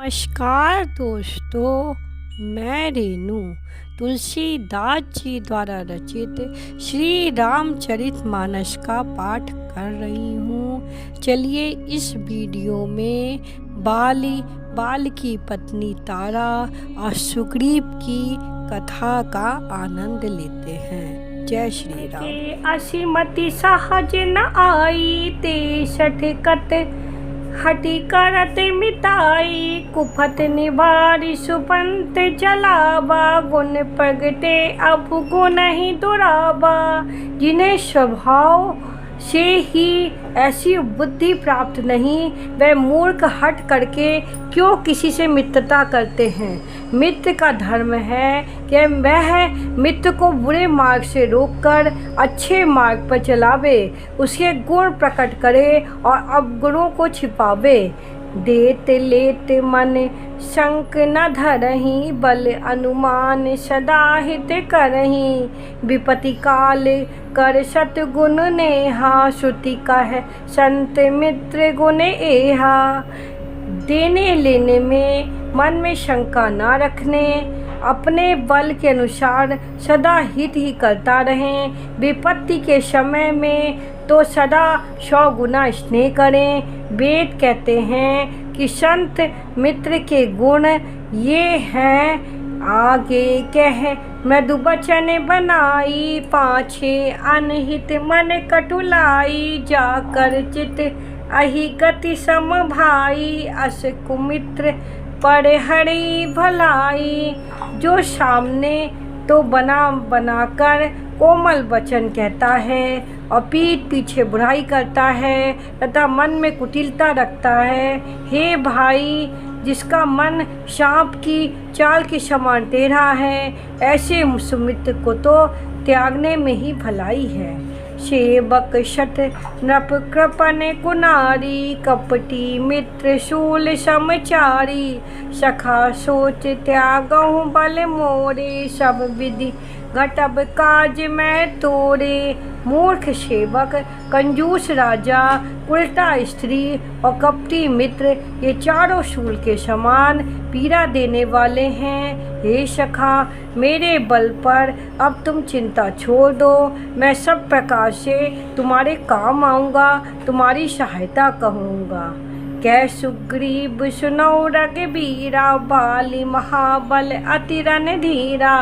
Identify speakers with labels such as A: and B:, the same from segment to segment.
A: नमस्कार दोस्तों, मैं रेनू तुलसीदास जी द्वारा रचित श्री रामचरितमानस का पाठ कर रही हूँ। चलिए इस वीडियो में बाल की पत्नी तारा और सुग्रीव की कथा का आनंद लेते हैं। जय श्री राम।
B: असीमति सहज न आई ते सठकत हटी करत मिताई कुफत निवारी सुपंत जलावा गुण प्रगटे अब गुण ही दुरावा। जिन्हें स्वभाव से ही ऐसी बुद्धि प्राप्त नहीं, वह मूर्ख हट करके क्यों किसी से मित्रता करते हैं। मित्र का धर्म है कि वह मित्र को बुरे मार्ग से रोककर अच्छे मार्ग पर चलावे, उसके गुण प्रकट करे और अवगुणों को छिपावे। देत लेत मन शंक न धरही, बल अनुमान सदा हित करही। विपत्ति काल कर सतगुण नेहा, श्रुति कह संत मित्र गुण एहा। देने लेने में मन में शंका न रखने, अपने बल के अनुसार सदा हित ही करता रहें। विपत्ति के समय में तो सदा 100 गुना स्नेह करें। वेद कहते हैं कि संत मित्र के गुण ये हैं, आगे कह मृदु वचन बनाई, पाछे अनहित मन कटुलाई। जाकर चित अहि गति सम भाई, अस कुमित्र पर हरि भलाई। जो सामने तो बनाकर कोमल वचन कहता है और पीठ पीछे बुराई करता है तथा मन में कुटिलता रखता है। हे भाई, जिसका मन सांप की चाल के समान टेढ़ा है, ऐसे सुमित्र को तो त्यागने में ही भलाई है। सेवक शठ नृप कृपन कुनारी, कपटी मित्र शूल समचारी। सखा सोच त्यागहु बल मोरे, सब विधि घटब काज मैं तोरे। मूर्ख सेवक, कंजूस राजा, उल्टा स्त्री और कपटी मित्र, ये चारों शूल के समान पीड़ा देने वाले हैं। हे सखा, मेरे बल पर अब तुम चिंता छोड़ दो। मैं सब प्रकार से तुम्हारे काम आऊँगा, तुम्हारी सहायता कहूँगा। कै सुग्रीव सुनौ रघुबीरा, बाली महाबल अति रणधीरा।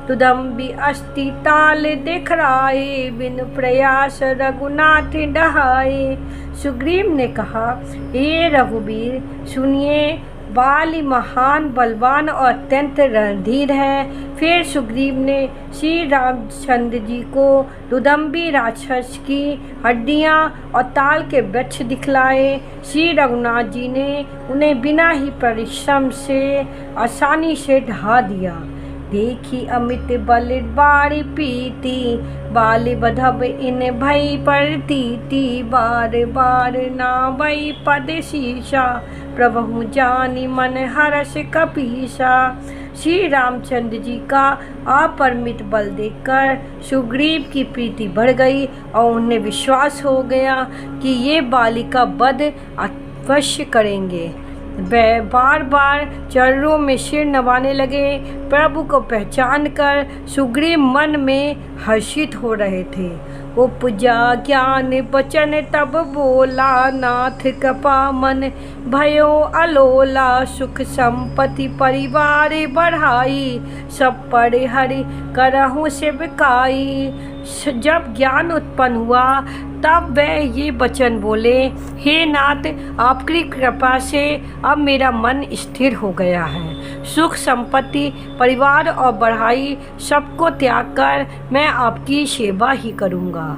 B: तुदम्बि अस्ति ताल दिखराए, बिन प्रयास रघुनाथ डहाए। सुग्रीव ने कहा, हे रघुबीर सुनिए, बाली महान बलवान और अत्यंत रणधीर है। फिर सुग्रीव ने श्री रामचंद्र जी को दुदम्बी राक्षस की हड्डियां और ताल के वृक्ष दिखलाए। श्री रघुनाथ जी ने उन्हें बिना ही परिश्रम से आसानी से ढा दिया। देखी अमित बल बारी पीती, बाली बधब इन भई परतीति। बार बार ना भई पद शीशा, प्रभु जानी मन हर्ष कपीसा। श्री रामचंद्र जी का अपरिमित बल देखकर सुग्रीव की प्रीति बढ़ गई और उन्हें विश्वास हो गया कि ये बाली का वध अवश्य करेंगे। वे बार बार चरणों में सिर नवाने लगे। प्रभु को पहचान कर सुग्रीव मन में हर्षित हो रहे थे। उपजा ज्ञान वचन तब बोला, नाथ कृपा मन भयो अलोला। सुख संपत्ति परिवार बढ़ाई, सब पर हरि करहु सेवकाई। जब ज्ञान उत्पन्न हुआ तब वह ये वचन बोले, हे नाथ, आपकी कृपा से अब मेरा मन स्थिर हो गया है। सुख संपत्ति परिवार और बढ़ाई सबको त्याग कर मैं आपकी सेवा ही करूँगा।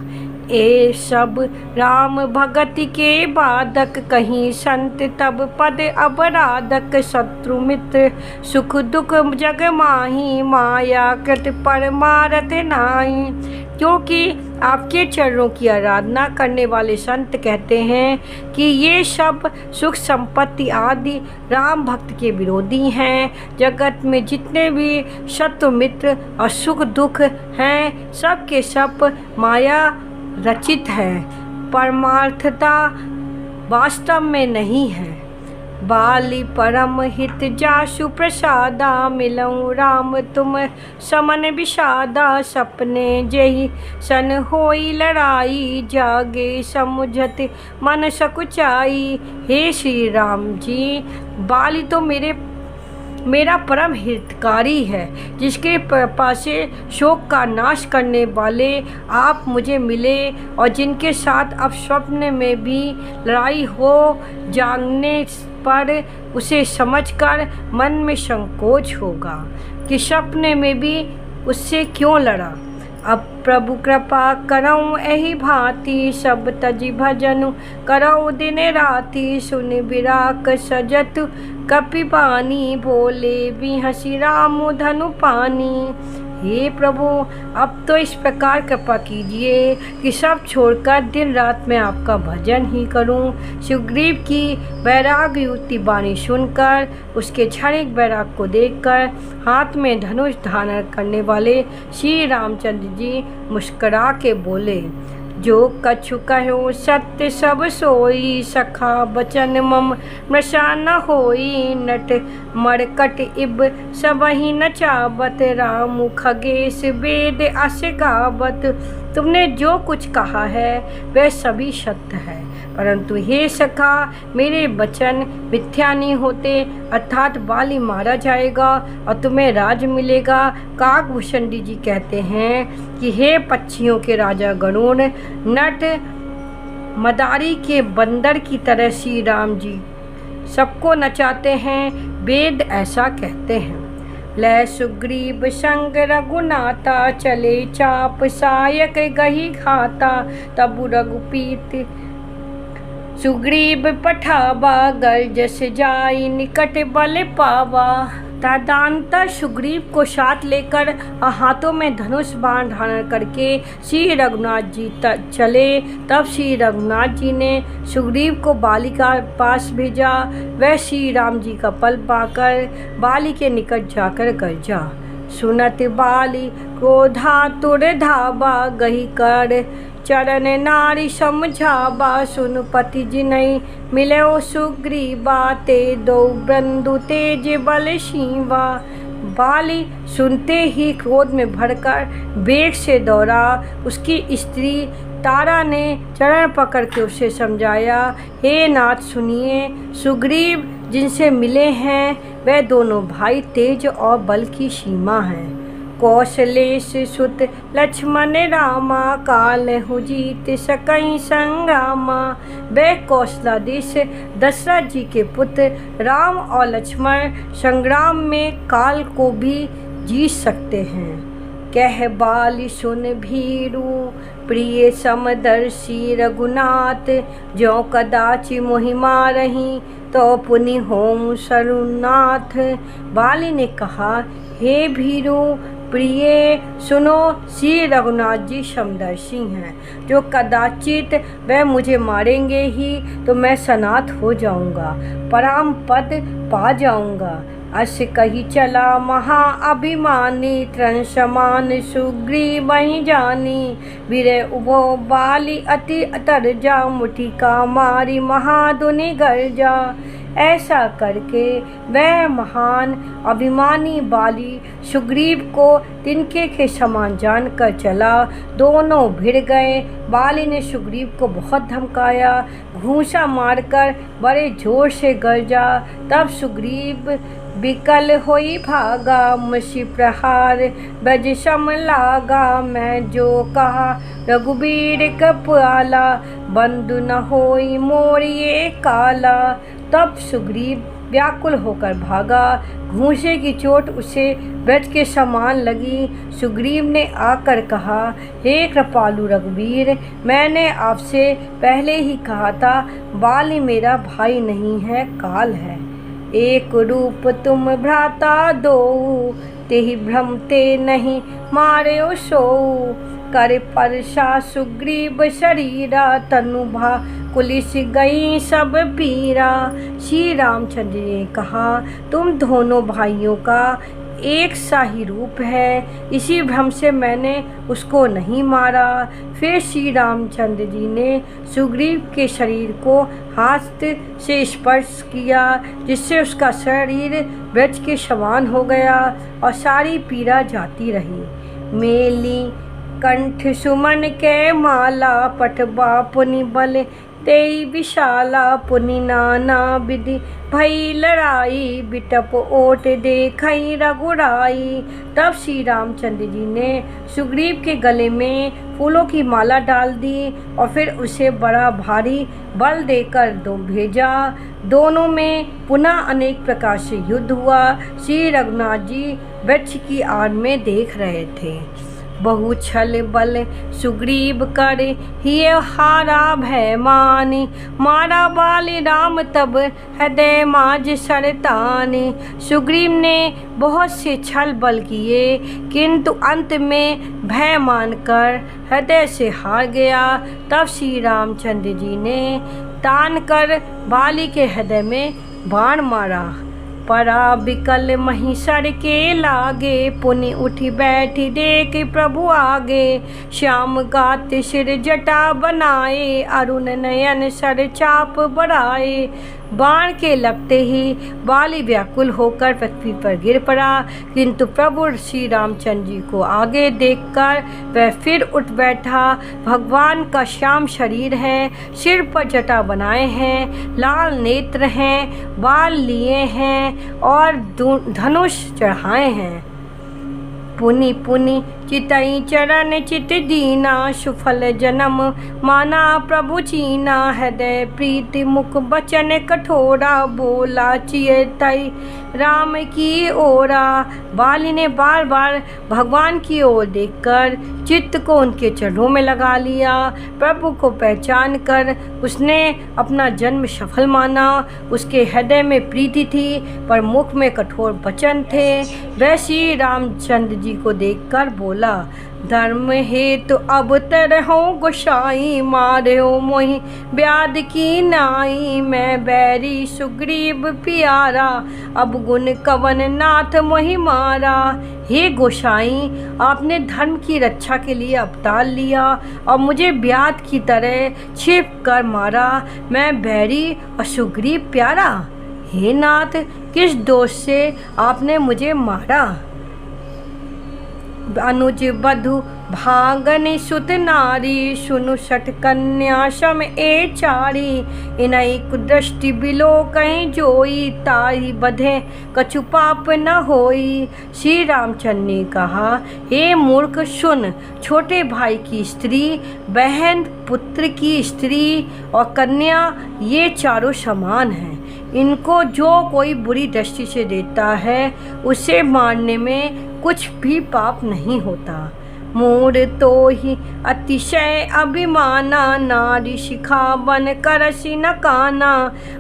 B: ए सब राम भगति के बाधक, कहीं संत तब पद अपराधक। शत्रु मित्र सुख दुख जग माही, माया कृत परमारथ नाई। क्योंकि आपके चरणों की आराधना करने वाले संत कहते हैं कि ये सब सुख संपत्ति आदि राम भक्त के विरोधी हैं। जगत में जितने भी शत्रु मित्र और सुख दुख हैं, सब के सब माया रचित है, परमार्थता वास्तव में नहीं है। बाली परम हित जासु प्रसादा, मिलऊँ राम तुम समन विषादा। सपने जेहि सन होई लड़ाई, जागे समुझत मन सकुचाई। हे श्री राम जी, बाली तो मेरा परम हितकारी है, जिसके पासे शोक का नाश करने वाले आप मुझे मिले, और जिनके साथ अब स्वप्न में भी लड़ाई हो जागने पर उसे समझकर मन में संकोच होगा कि स्वप्न में भी उससे क्यों लड़ा। अब प्रभु कृपा करऊँ एहि भांति, सब तजि भजन करऊँ दिन राति। सुन बिराक सजत कपि बानी, बोले बिहसि राम धनु पानी। हे प्रभु, अब तो इस प्रकार कृपा कीजिए कि सब छोड़कर दिन रात मैं आपका भजन ही करूं। सुग्रीव की वैराग युक्ति वाणी सुनकर, उसके क्षणिक वैराग को देखकर हाथ में धनुष धारण करने वाले श्री रामचंद्र जी मुस्कुरा के बोले, जो कछु कहो सत्य सब सोई, सखा बचन मम मृषा न होई। नट मरकट इब सबहि नचावत, राम खगेश वेद अस गावत। तुमने जो कुछ कहा है वह सभी सत्य है, परंतु हे सखा, मेरे वचन मिथ्या नहीं होते, अर्थात बाली मारा जाएगा और तुम्हें राज मिलेगा। काकभूषण जी कहते हैं कि हे पक्षियों के राजा गरुड़, नट मदारी के बंदर की तरह श्री राम जी सबको नचाते हैं। वेद ऐसा कहते हैं, लै सुग्रीव संग रघुनाथा, चले चाप सायक गही घाता। तबु रघुपीत सुग्रीव पठावा, गर्जस जाई निकट बल पावा। तदनंतर सुग्रीव को साथ लेकर हाथों में धनुष बाण धारण करके श्री रघुनाथ जी चले। तब श्री रघुनाथ जी ने सुग्रीव को बाली का पास भेजा। वह श्री राम जी का पल पाकर बाली के निकट जाकर गरजा। सुनत बाली क्रोधातुर धावा, गही कर चरण नारी समझावा। सुन पति जिनहि मिलो सुग्रीवा, ते दो बंधु तेज बल शिवा। बाली सुनते ही क्रोध में भरकर वेग से दौड़ा। उसकी स्त्री तारा ने चरण पकड़ के उसे समझाया, हे नाथ सुनिए, सुग्रीव जिनसे मिले हैं वह दोनों भाई तेज और बल की सीमा हैं। कौशलेश सुत लक्ष्मण रामा, कालहु जीत सकई संग्रामा। वे कौशलाधीश दशरथ जी के पुत्र राम और लक्ष्मण संग्राम में काल को भी जीत सकते हैं। कह बाली सुन भीरु, प्रिय समदर्शी रघुनाथ। जो कदाचि मोहि मारहि, तो पुनि होम शरणनाथ। बाली ने कहा, हे भीरु प्रिय सुनो, श्री रघुनाथ जी समदर्शी हैं। जो कदाचित वह मुझे मारेंगे ही तो मैं सनाथ हो जाऊंगा, परम पद पा जाऊंगा। अस कही चला महा अभिमानी, तृण समान सुग्रीव वही जानी। वीरे उभो बाली अति तरजा, मुठी का मारी महाधुनि गर्जा। ऐसा करके वह महान अभिमानी बाली सुग्रीव को तिनके के समान जानकर चला। दोनों भिड़ गए। बाली ने सुग्रीव को बहुत धमकाया, घूंसा मारकर बड़े जोर से गरजा। तब सुग्रीव विकल होई भागा, मुसि प्रहार बज सम लागा। मैं जो कहा रघुबीर कपाला, बंधु न होई मोरिये काला। तब सुग्रीव व्याकुल होकर भागा। घूंसे की चोट उसे वज्र के समान लगी। सुग्रीव ने आकर कहा, हे कृपालु रघुवीर, मैंने आपसे पहले ही कहा था, बाली मेरा भाई नहीं है, काल है। एक रूप तुम भ्राता दो, तेहि भ्रम ते नहीं मारे सोऊ। कर परसा सुग्रीव शरीरा, तनु भा कुलिस गई सब पीरा। श्री रामचंद्र ने कहा, तुम दोनों भाइयों का एक सा ही रूप है, इसी भ्रम से मैंने उसको नहीं मारा। फिर श्री रामचंद्र जी ने सुग्रीव के शरीर को हाथ से स्पर्श किया, जिससे उसका शरीर वृक्ष के समान हो गया और सारी पीड़ा जाती रही। मेली कंठ सुमन के माला, पठबा पुनि बल तेई विशाला, पुनि नाना विधि भई लड़ाई, बिटप ओट देखई रघुराई। तब श्री रामचंद्र जी ने सुग्रीव के गले में फूलों की माला डाल दी और फिर उसे बड़ा भारी बल देकर भेजा। दोनों में पुनः अनेक प्रकार से युद्ध हुआ। श्री रघुनाथ जी वृक्ष की आड़ में देख रहे थे। बहु छल बल सुग्रीव कर हिय हारा भय मानी, मारा बाली राम तब हृदय माज सरतानी। सुग्रीव ने बहुत से छल बल किए, किंतु अंत में भय मानकर हृदय से हार गया। तब श्री रामचंद्र जी ने तान कर बाली के हृदय में बाण मारा। परा बिकल महिषर के लागे, पुनि उठी बैठी देख प्रभु आगे। श्याम गात सिर जटा बनाए, अरुण नयन सर चाप बढ़ाए। बाण के लगते ही बाली व्याकुल होकर पृथ्वी पर गिर पड़ा, किंतु प्रभु श्री रामचंद्र जी को आगे देखकर वह फिर उठ बैठा। भगवान का श्याम शरीर है, सिर पर जटा बनाए हैं, लाल नेत्र हैं, बाल लिए हैं और धनुष चढ़ाए हैं। पुनि पुनि चितई चरण चित दीना, सुफल जन्म माना प्रभु चीना। हृदय प्रीति मुख बचन कठोरा, बोला चियतई राम की ओरा। बाली ने बार बार भगवान की ओर देखकर चित्त को उनके चरणों में लगा लिया। प्रभु को पहचान कर उसने अपना जन्म सफल माना। उसके हृदय में प्रीति थी पर मुख में कठोर वचन थे। वह श्री रामचंद्र जी को देखकर बोला, धर्म हेतु अब तरहो गोसाई, मार्यो मोहि ब्याध की नाई। मैं बैरी सुग्रीव प्यारा, अब गुण कवन नाथ मोहि मारा। हे गोसाई, आपने धर्म की रक्षा के लिए अवतार लिया और मुझे ब्याध की तरह छिप कर मारा। मैं बैरी और सुग्रीव प्यारा। हे नाथ, किस दोष से आपने मुझे मारा? अनुज बधु भागनि सुत नारी, सुनु सठ कन्या सम ए चारी। इनई कुदृष्टि बिलो कहीं जोई, ताई बधे कछु पाप न होई। श्री रामचंद्र ने कहा, हे मूर्ख सुन, छोटे भाई की स्त्री, बहन पुत्र की स्त्री और कन्या ये चारों समान हैं। इनको जो कोई बुरी दृष्टि से देता है उसे मारने में कुछ भी पाप नहीं होता। मोर तो ही अतिशय अभिमाना, नारी शिखा बन करसी न काना।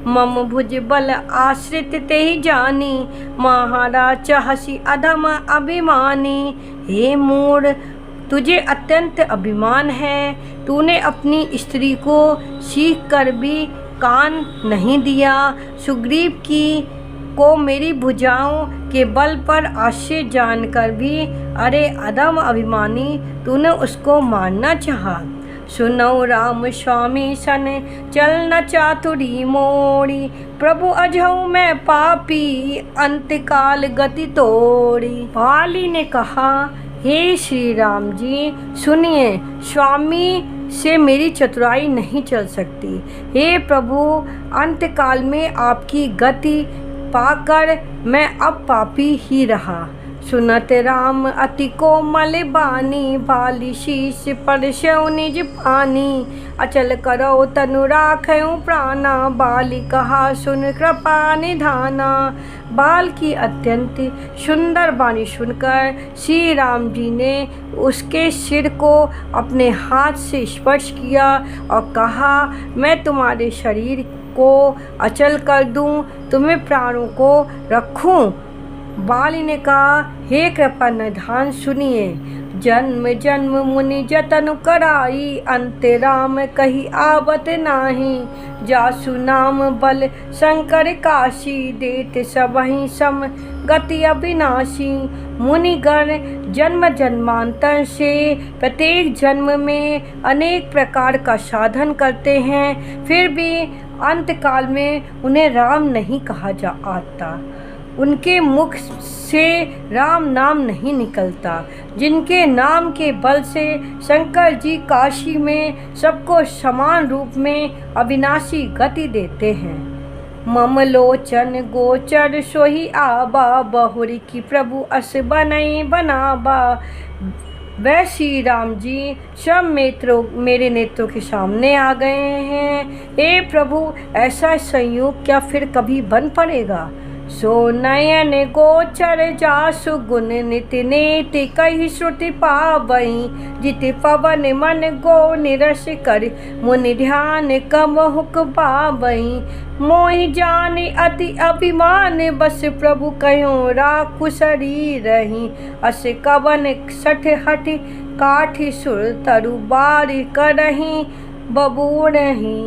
B: मम भुज बल आश्रित ते ही जानी, महाराज चाहसी अधम अभिमानी। हे मूढ़, तुझे अत्यंत अभिमान है। तूने अपनी स्त्री को सीख कर भी कान नहीं दिया। सुग्रीव की को मेरी भुजाओं के बल पर आश्रय जानकर भी, अरे अधम अभिमानी, तूने उसको मारना चाहा। सुनौ राम स्वामी सन चल न चातुरी मोड़ी, प्रभु अजहु मैं पापी अंतकाल गति तोड़ी। बाली ने कहा, हे श्री राम जी सुनिए, स्वामी से मेरी चतुराई नहीं चल सकती। हे प्रभु, अंतकाल में आपकी गति पाकर मैं अब पापी ही रहा। सुनत राम अति कोमल बानी, बाली शीश पर स्यो निज पानी। अचल करो तनु राखऊं प्राणा, बाली कहा सुन कृपा निधाना। बाल की अत्यंत सुंदर वाणी सुनकर श्री राम जी ने उसके सिर को अपने हाथ से स्पर्श किया और कहा, मैं तुम्हारे शरीर को अचल कर दूं, तुम्हें प्राणों को रखूं। बाली ने कहा, हे कृपा निधान सुनिए, जन्म जन्म मुनि जतन कराई, अंत राम कही आवत नाही। जासु नाम बल शंकर काशी, देत सबहि सम गति अविनाशी। मुनिगण जन्म जन्मांतर से प्रत्येक जन्म में अनेक प्रकार का साधन करते हैं, फिर भी अंत काल में उन्हें राम नहीं कहा जा आता। उनके मुख से राम नाम नहीं निकलता, जिनके नाम के बल से शंकर जी काशी में सबको समान रूप में अविनाशी गति देते हैं। ममलोचन गोचर सोही आबा, बहुरी की प्रभु अस बनई बनाबा। वह श्री राम जी सब मेरे नेत्रों के सामने आ गए हैं। हे प्रभु, ऐसा संयोग क्या फिर कभी बन पड़ेगा? सो नयन गोचर जासु गुण नित नेति, कही श्रुति पावई। जिति पवन मन गो निरस कर, मुनि ध्यान कम हुक पावई। मोहि जाने अति अभिमान, बस प्रभु कहो राखु शरीर रही। अस कवन सठ हठ काठि सुर, तरु बारि करही बबूरही।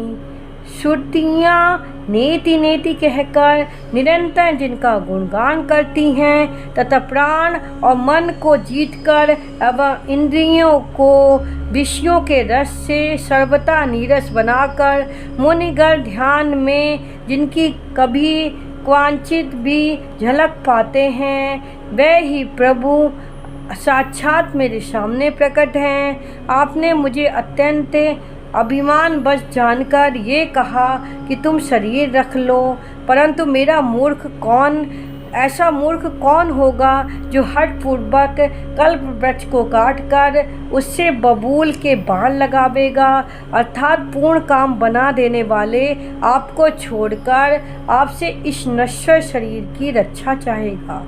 B: श्रुतियाँ नेति नेति कहकर निरंतर जिनका गुणगान करती हैं, तथा प्राण और मन को जीतकर एवं इंद्रियों को विषयों के रस से सर्वथा नीरस बनाकर मुनिगण ध्यान में जिनकी कभी क्वांचित भी झलक पाते हैं, वे ही प्रभु साक्षात मेरे सामने प्रकट हैं। आपने मुझे अत्यंत अभिमान बस जानकर ये कहा कि तुम शरीर रख लो, परंतु मेरा ऐसा मूर्ख कौन होगा जो हठपूर्वक कल्प वृक्ष को काटकर उससे बबूल के बाण लगावेगा, अर्थात पूर्ण काम बना देने वाले आपको छोड़कर आपसे इस नश्वर शरीर की रक्षा चाहेगा।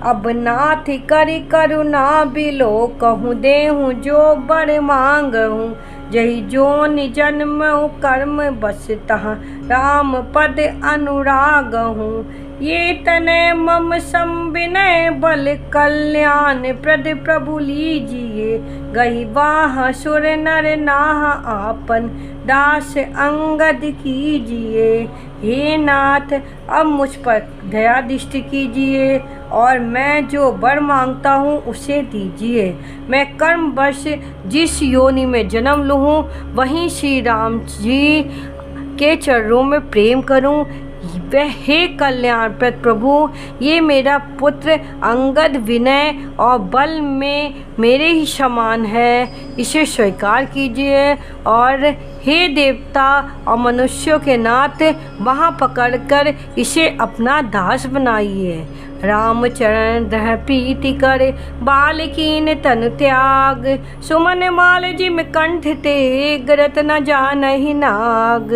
B: अब नाथ करि करुणा बिलो, कहूँ देहूँ जो बर मांगहूँ। जही जोन जन्म कर्म बस तहाँ, राम पद अनुराग हूँ। ये तनय मम संविनय, बल कल्याण प्रद प्रभु लीजिए। गही वाह सुर नर नाह, आपन दास अंगद कीजिए। हे नाथ, अब मुझ पर दया दृष्टि कीजिए और मैं जो वर मांगता हूँ उसे दीजिए। मैं कर्मवश जिस योनि में जन्म लूँ वहीं श्री राम जी के चरणों में प्रेम करूँ। वह हे कल्याणप्रद प्रभु, ये मेरा पुत्र अंगद विनय और बल में मेरे ही समान है, इसे स्वीकार कीजिए। और हे देवता और मनुष्यों के नाथ, वहाँ पकड़कर इसे अपना दास बनाइए। रामचरण दह प्रीति कर, बालकीन तन त्याग। सुमन माल जिम कंठ तेग, रत्न जानहि नाग।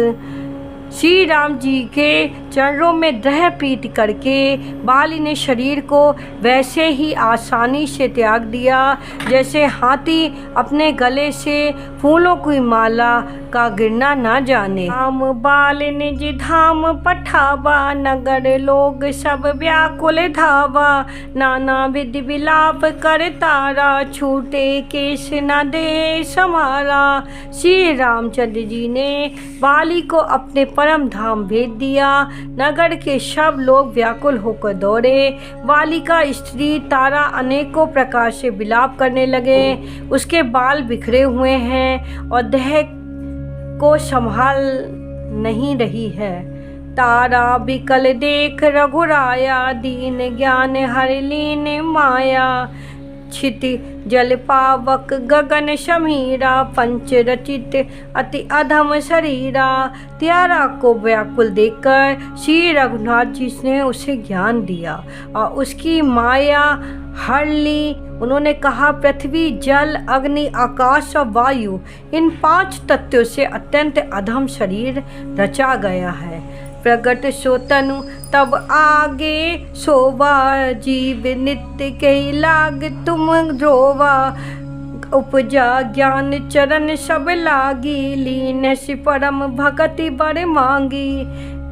B: श्री राम जी के चरणों में दृढ़ प्रीति करके बाली ने शरीर को वैसे ही आसानी से त्याग दिया जैसे हाथी अपने गले से फूलों की माला का गिरना न जाने। राम बाल निज धाम पठावा, नगर लोग सब व्याकुल धावा। नाना विधि विलाप कर तारा, छूटे केश न दे समारा। श्री रामचंद्र जी ने बाली को अपने परम धाम भेज दिया। नगर के सब लोग व्याकुल होकर दौड़े। बाली का स्त्री तारा अनेकों प्रकार से विलाप करने लगे। उसके बाल बिखरे हुए हैं और देह को संभाल नहीं रही है। तारा बिकल देख रघुराया, दीन ज्ञान हर लीन माया। क्षिति जल पावक गगन समीरा, पंच रचित अति अधम शरीरा। त्यारा को व्याकुल देखकर श्री रघुनाथ जी ने उसे ज्ञान दिया और उसकी माया हर ली। उन्होंने कहा, पृथ्वी जल अग्नि आकाश और वायु, इन 5 तत्वों से अत्यंत अधम शरीर रचा गया है। प्रगट सो तनु तब आगे सोवा, जीव नित्य के लाग तुम रोवा। उपजा ज्ञान चरण सब लागी, लीन सि परम भगति बर मांगी।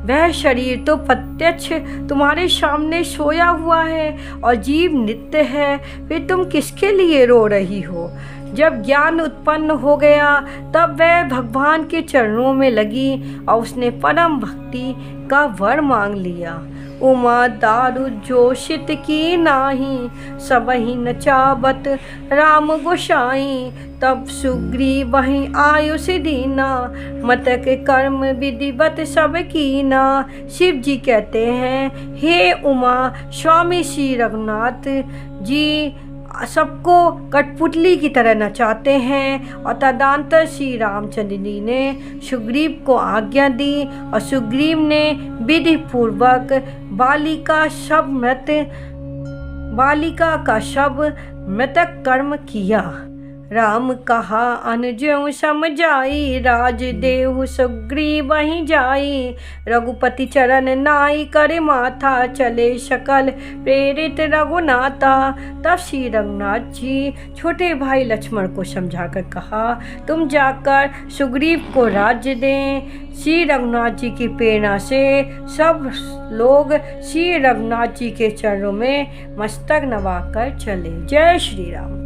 B: वह शरीर तो प्रत्यक्ष तुम्हारे सामने सोया हुआ है और जीव नित्य है, फिर तुम किसके लिए रो रही हो? जब ज्ञान उत्पन्न हो गया तब वह भगवान के चरणों में लगी और उसने परम भक्ति का वर मांग लिया। उमा दारु जोशित की नाही, सबहि नचावत राम गोसाई। तब सुग्रीव वहीं आयुष दीना, मतक कर्म विधिवत सब कीना। शिव जी कहते हैं, हे उमा, स्वामी श्री रघुनाथ जी सबको कठपुतली की तरह नचाते हैं। और तदंतर श्री रामचंद्र जी ने सुग्रीव को आज्ञा दी और सुग्रीव ने विधि पूर्वक बालिका का शव मृतक कर्म किया। राम कहा अनुजों समझाई, राजदेव सुग्रीव वहीं जाई। रघुपति चरण नाई करे माथा, चले सकल प्रेरित रघुनाथा। तब श्री रघुनाथ जी छोटे भाई लक्ष्मण को समझाकर कहा, तुम जाकर सुग्रीव को राज्य दें। श्री रघुनाथ जी की प्रेरणा से सब लोग श्री रघुनाथ जी के चरणों में मस्तक नवाकर चले। जय श्री राम।